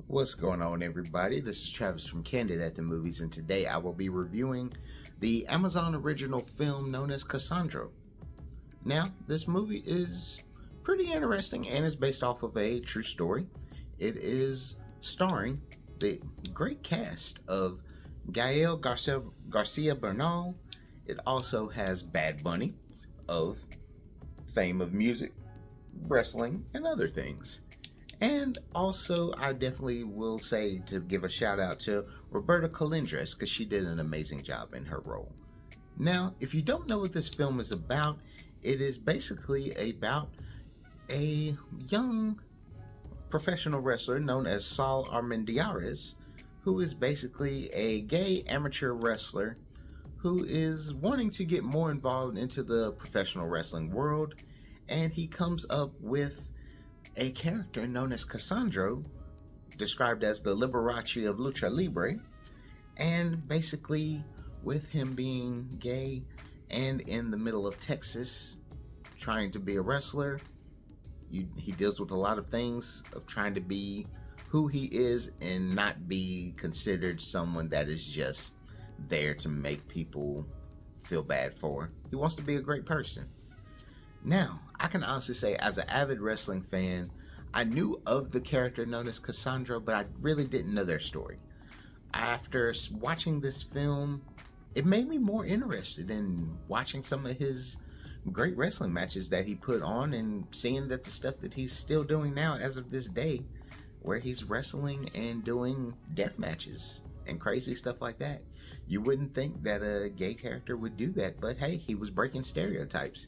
What's going on, everybody? This is Travis from Candid at the Movies, and today I will be reviewing the Amazon original film known as Cassandro. Now, this movie is pretty interesting and is based off of a true story. It is starring the great cast of Gael García Bernal. It also has Bad Bunny of fame of music, wrestling, and other things. And also, I definitely will say to give a shout out to Roberta Colindrez because she did an amazing job in her role. Now, if you don't know what this film is about, it is basically about a young professional wrestler known as Saul Armendariz, who is basically a gay amateur wrestler who is wanting to get more involved into the professional wrestling world, and he comes up with a character known as Cassandro, described as the Liberace of Lucha Libre, and basically with him being gay and in the middle of Texas trying to be a wrestler, he deals with a lot of things of trying to be who he is and not be considered someone that is just there to make people feel bad for. He wants to be a great person. Now, I can honestly say, as an avid wrestling fan, I knew of the character known as Cassandro, but I really didn't know their story. After watching this film, it made me more interested in watching some of his great wrestling matches that he put on and seeing that the stuff that he's still doing now as of this day, where he's wrestling and doing death matches and crazy stuff like that. You wouldn't think that a gay character would do that, but hey, he was breaking stereotypes.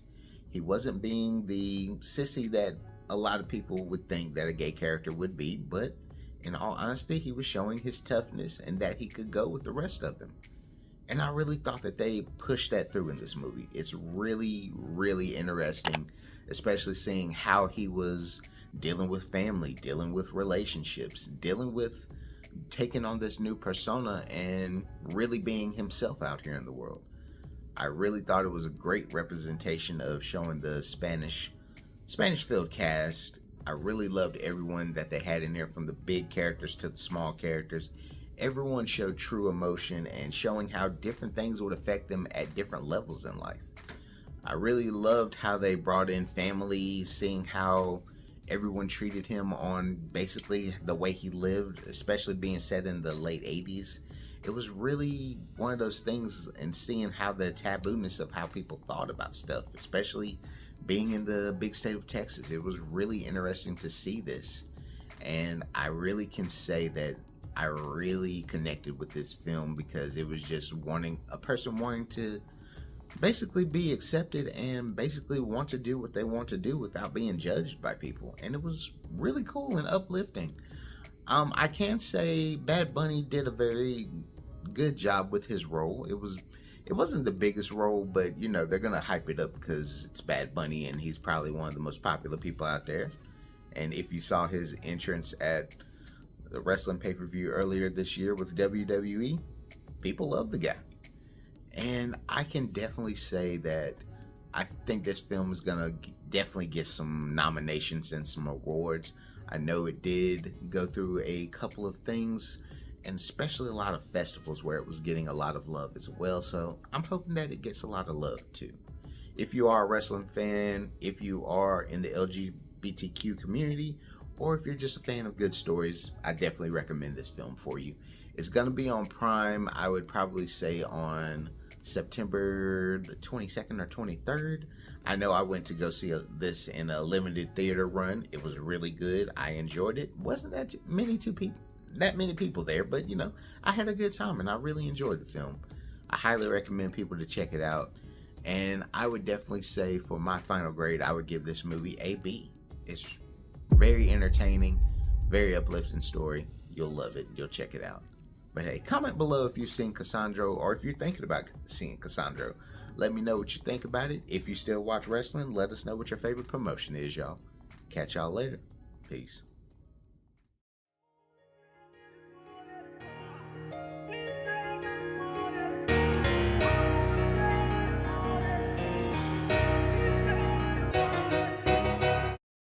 He wasn't being the sissy that a lot of people would think that a gay character would be, but in all honesty, he was showing his toughness and that he could go with the rest of them. And I really thought that they pushed that through in this movie. It's really, really interesting, especially seeing how he was dealing with family, dealing with relationships, dealing with taking on this new persona and really being himself out here in the world. I really thought it was a great representation of showing the Spanish filled cast. I really loved everyone that they had in there, from the big characters to the small characters. Everyone showed true emotion and showing how different things would affect them at different levels in life. I really loved how they brought in family, seeing how everyone treated him on basically the way he lived, especially being set in the late 80s. It was really one of those things, and seeing how the tabooness of how people thought about stuff, especially being in the big state of Texas. It was really interesting to see this, and I really can say that I really connected with this film because it was just a person wanting to basically be accepted and basically want to do what they want to do without being judged by people, and it was really cool and uplifting. I can say Bad Bunny did a very good job with his role. It wasn't the biggest role, but you know, they're gonna hype it up because it's Bad Bunny and he's probably one of the most popular people out there. And if you saw his entrance at the wrestling pay-per-view earlier this year with WWE, people love the guy. And I can definitely say that I think this film is gonna definitely get some nominations and some awards. I know it did go through a couple of things, and especially a lot of festivals where it was getting a lot of love as well. So I'm hoping that it gets a lot of love too. If you are a wrestling fan, if you are in the LGBTQ community, or if you're just a fan of good stories, I definitely recommend this film for you. It's going to be on Prime, I would probably say on September the 22nd or 23rd. I know I went to go see this in a limited theater run. It was really good. I enjoyed it. Wasn't that many people there, but you know, I had a good time and I really enjoyed the film. I highly recommend people to check it out, and I would definitely say for my final grade, I would give this movie a B. It's very entertaining, very uplifting story. You'll love it. You'll check it out. But hey, comment below if you've seen Cassandro, or if you're thinking about seeing Cassandro. Let me know what you think about it. If you still watch wrestling, let us know what your favorite promotion is, y'all. Catch y'all later. Peace.